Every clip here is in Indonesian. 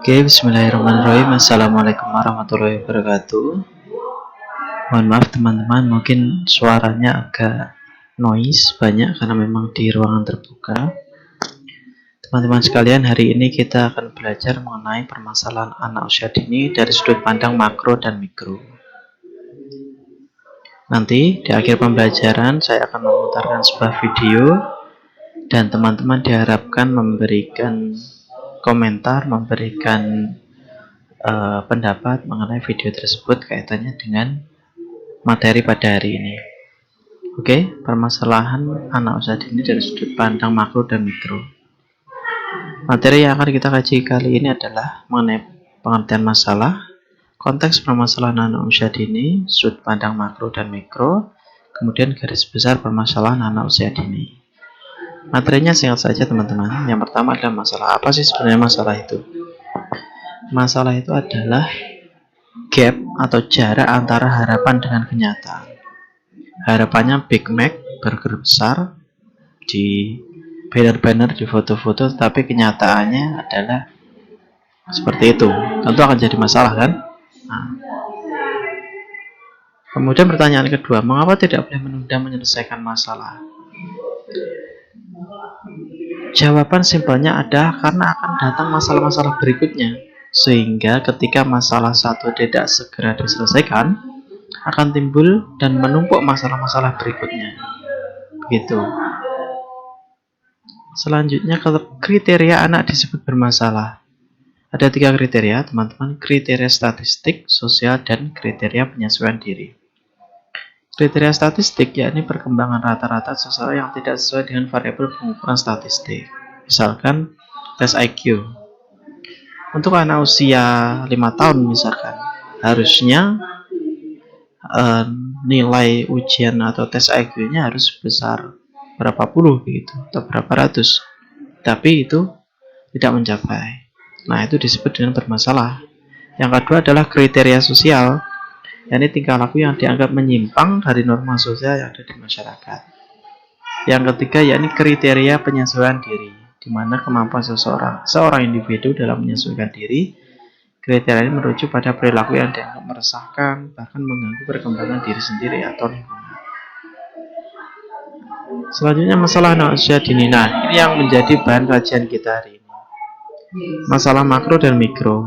Oke, bismillahirrahmanirrahim. Assalamualaikum warahmatullahi wabarakatuh. Mohon maaf teman-teman, mungkin suaranya agak noise banyak karena memang di ruangan terbuka. Teman-teman sekalian, hari ini kita akan belajar mengenai permasalahan anak usia dini dari sudut pandang makro dan mikro. Nanti di akhir pembelajaran saya akan memutarkan sebuah video dan teman-teman diharapkan memberikan komentar, memberikan pendapat mengenai video tersebut kaitannya dengan materi pada hari ini. Oke, permasalahan anak usia dini dari sudut pandang makro dan mikro. Materi yang akan kita kaji kali ini adalah mengenai pengertian masalah, konteks permasalahan anak usia dini, sudut pandang makro dan mikro, kemudian garis besar permasalahan anak usia dini. Materinya singkat saja teman-teman. Yang pertama adalah masalah. Apa sih sebenarnya masalah itu? Masalah itu adalah gap atau jarak antara harapan dengan kenyataan. Harapannya Big Mac, burger besar, di banner-banner, di foto-foto, tapi kenyataannya adalah seperti itu. Tentu akan jadi masalah kan? Nah. Kemudian pertanyaan kedua, mengapa tidak boleh menunda menyelesaikan masalah? Jawaban simpelnya ada karena akan datang masalah-masalah berikutnya. Sehingga ketika masalah satu tidak segera diselesaikan, akan timbul dan menumpuk masalah-masalah berikutnya. Begitu. Selanjutnya, kriteria anak disebut bermasalah. Ada 3 kriteria, teman-teman. Kriteria statistik, sosial, dan kriteria penyesuaian diri. Kriteria statistik yakni perkembangan rata-rata seseorang yang tidak sesuai dengan variabel pengukuran statistik. Misalkan tes IQ. Untuk anak usia 5 tahun misalkan, harusnya nilai ujian atau tes IQ-nya harus sebesar berapa puluh begitu, atau berapa ratus. Tapi itu tidak mencapai. Nah, itu disebut dengan bermasalah. Yang kedua adalah kriteria sosial, yakni tingkah laku yang dianggap menyimpang dari norma sosial yang ada di masyarakat. Yang ketiga yakni kriteria penyesuaian diri, di mana kemampuan seorang individu dalam menyesuaikan diri. Kriteria ini merujuk pada perilaku yang dianggap meresahkan, bahkan mengganggu perkembangan diri sendiri atau lingkungan. Selanjutnya masalah anak usia dini. Nah, ini yang menjadi bahan kajian kita hari ini. Masalah makro dan mikro.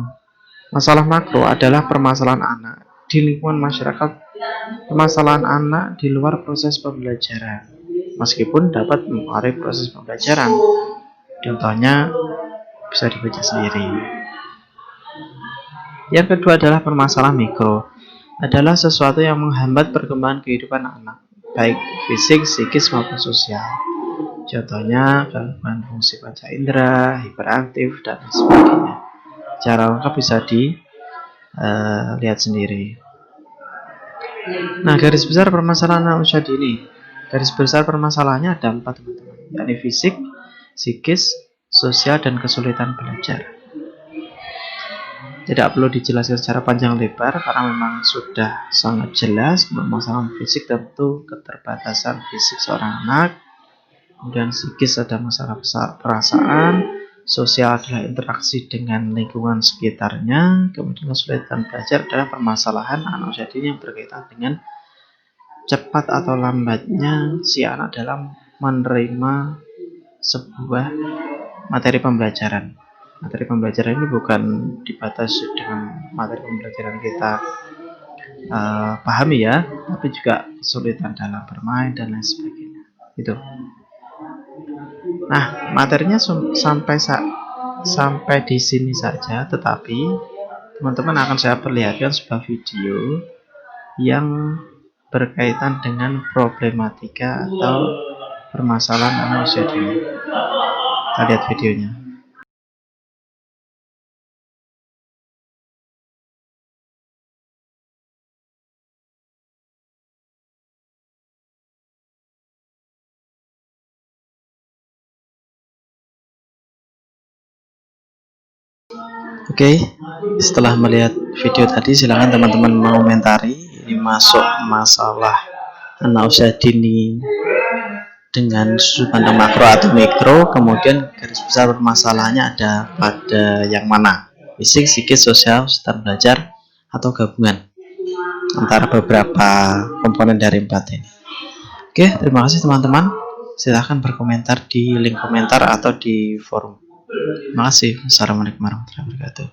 Masalah makro adalah permasalahan anak di lingkungan masyarakat, permasalahan anak di luar proses pembelajaran, meskipun dapat mempengaruhi proses pembelajaran. Contohnya bisa dibaca sendiri. Yang kedua adalah permasalahan mikro, adalah sesuatu yang menghambat perkembangan kehidupan anak, baik fisik, psikis maupun sosial. Contohnya gangguan fungsi panca indera, hiperaktif, dan sebagainya. Cara lengkap bisa dilihat sendiri. Nah, garis besar permasalahan anak usia dini. Garis besar permasalahannya ada 4 teman-teman, yakni fisik, psikis, sosial, dan kesulitan belajar. Tidak perlu dijelaskan secara panjang lebar karena memang sudah sangat jelas. Masalah fisik tentu keterbatasan fisik seorang anak. Kemudian psikis ada masalah perasaan. Sosial adalah interaksi dengan lingkungan sekitarnya. Kemudian kesulitan belajar adalah permasalahan anak usia dini yang berkaitan dengan cepat atau lambatnya si anak dalam menerima sebuah materi pembelajaran. Materi pembelajaran ini bukan dibatasi dengan materi pembelajaran kita pahami ya, tapi juga kesulitan dalam bermain dan lain sebagainya. Itu. Nah, materinya sampai di sini saja, tetapi teman-teman akan saya perlihatkan sebuah video yang berkaitan dengan problematika atau permasalahan anak usia dini. Kita lihat videonya. Oke, setelah melihat video tadi silakan teman-teman mengomentari. Ini masuk masalah anak usia dini dengan sudut pandang makro atau mikro, kemudian garis besar permasalahannya ada pada yang mana. fisik, psikis, sosial, start belajar, atau gabungan antara beberapa komponen dari 4 ini. Oke, terima kasih teman-teman. Silahkan berkomentar di link komentar atau di forum. Terima kasih. Wassalamualaikum warahmatullahi wabarakatuh.